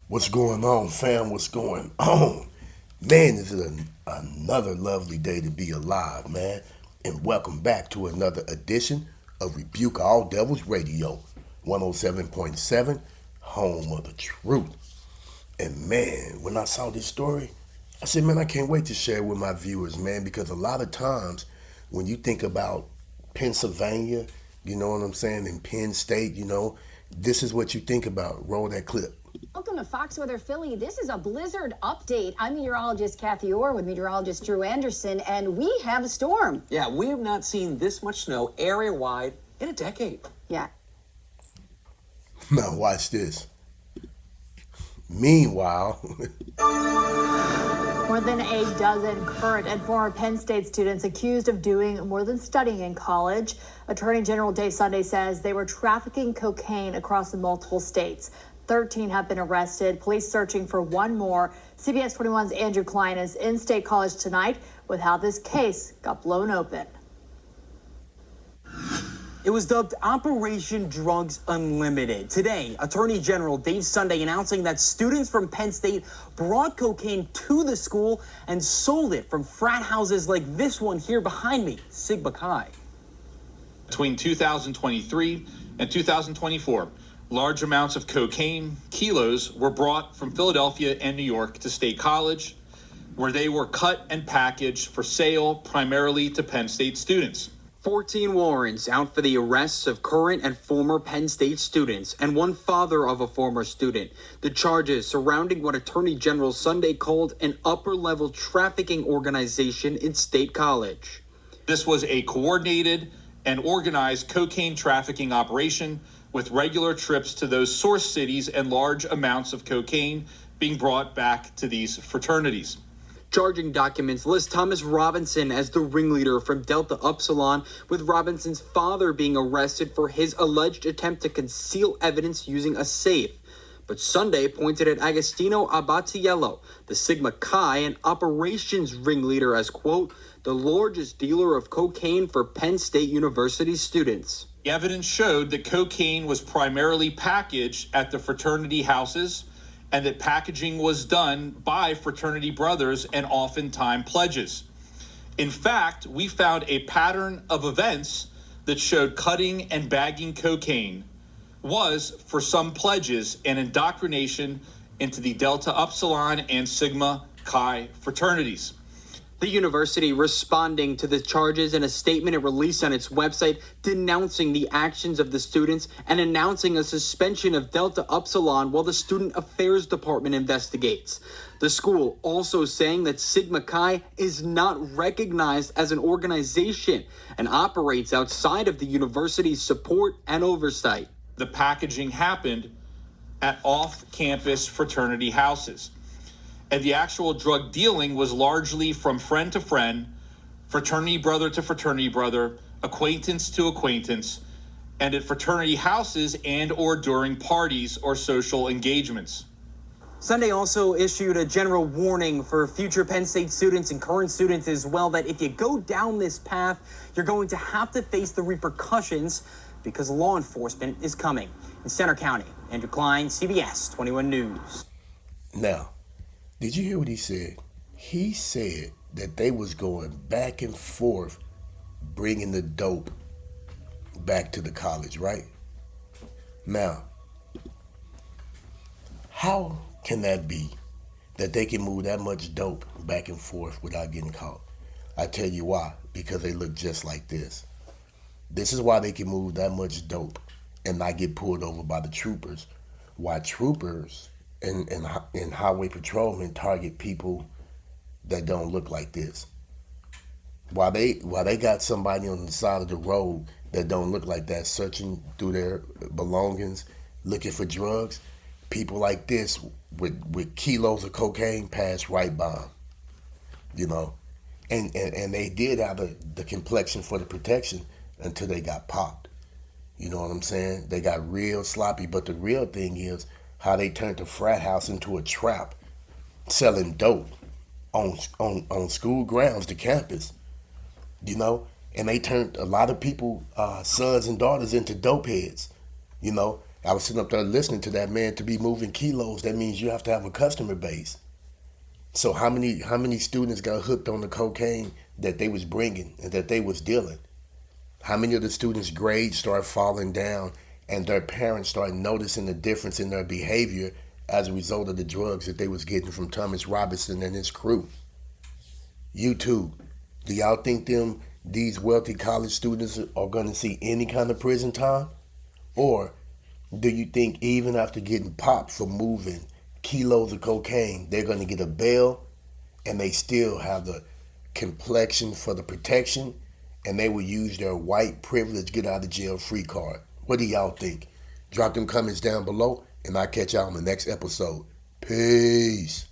What's going on, fam? What's going on? Man, this is another lovely day to be alive, man. And welcome back to another edition of Rebuke All Devils Radio, 107.7, home of the truth. And man, when I saw this story, I said, man, I can't wait to share it with my viewers, man, because a lot of times when you think about Pennsylvania, you know what I'm saying, in Penn State, this is what you think about. Roll that clip. Welcome to Fox Weather Philly. This is a blizzard update. I'm meteorologist Kathy Orr with meteorologist Drew Anderson, and we have a storm. Yeah, we have not seen this much snow area-wide in a decade. Yeah. Now watch this. Meanwhile, more than a dozen current and former Penn State students accused of doing more than studying in college. Attorney General Dave Sunday says they were trafficking cocaine across the multiple states. 13 have been arrested. Police searching for one more. CBS 21's Andrew Klein is in State College tonight with how this case got blown open. It was dubbed Operation Drugs Unlimited. Today, Attorney General Dave Sunday announcing that students from Penn State brought cocaine to the school and sold it from frat houses like this one here behind me, Sigma Chi. Between 2023 and 2024, large amounts of cocaine, kilos, were brought from Philadelphia and New York to State College, where they were cut and packaged for sale primarily to Penn State students. 14 warrants out for the arrests of current and former Penn State students and one father of a former student. The charges surrounding what Attorney General Sunday called an upper-level trafficking organization in State College. This was a coordinated and organized cocaine trafficking operation with regular trips to those source cities and large amounts of cocaine being brought back to these fraternities. Charging documents list Thomas Robinson as the ringleader from Delta Upsilon, with Robinson's father being arrested for his alleged attempt to conceal evidence using a safe. But Sunday pointed at Agostino Abatiello, the Sigma Chi and operations ringleader, as, quote, the largest dealer of cocaine for Penn State University students. The evidence showed that cocaine was primarily packaged at the fraternity houses and that packaging was done by fraternity brothers and oftentimes pledges. In fact, we found a pattern of events that showed cutting and bagging cocaine was, for some pledges, an indoctrination into the Delta Upsilon and Sigma Chi fraternities. The university responding to the charges in a statement it released on its website, denouncing the actions of the students and announcing a suspension of Delta Upsilon while the Student Affairs Department investigates. The school also saying that Sigma Chi is not recognized as an organization and operates outside of the university's support and oversight. The packaging happened at off-campus fraternity houses. And the actual drug dealing was largely from friend to friend, fraternity brother to fraternity brother, acquaintance to acquaintance, and at fraternity houses and or during parties or social engagements. Sunday also issued a general warning for future Penn State students and current students as well that if you go down this path, you're going to have to face the repercussions because law enforcement is coming. In Center County, Andrew Klein, CBS 21 News. now, did you hear what he said? He said that they was going back and forth bringing the dope back to the college, right? Now, how can that be that they can move that much dope back and forth without getting caught? I tell you why, because they look just like this. This is why they can move that much dope and not get pulled over by the troopers. Why troopers and highway patrolmen target people that don't look like this. While they got somebody on the side of the road that don't look like that searching through their belongings, looking for drugs, people like this with kilos of cocaine pass right by them, And they did have the complexion for the protection until they got popped. You know what I'm saying? They got real sloppy, but the real thing is how they turned the frat house into a trap, selling dope on school grounds, the campus, and they turned a lot of people, sons and daughters, into dope heads, I was sitting up there listening to that man. To be moving kilos, that means you have to have a customer base. So how many students got hooked on the cocaine that they was bringing and that they was dealing? How many of the students' grades start falling down and their parents start noticing the difference in their behavior as a result of the drugs that they was getting from Thomas Robinson and his crew? YouTube, do y'all think these wealthy college students are going to see any kind of prison time? Or do you think even after getting popped for moving kilos of cocaine, they're going to get a bail and they still have the complexion for the protection and they will use their white privilege get out of jail free card? What do y'all think? Drop them comments down below and I'll catch y'all on the next episode. Peace.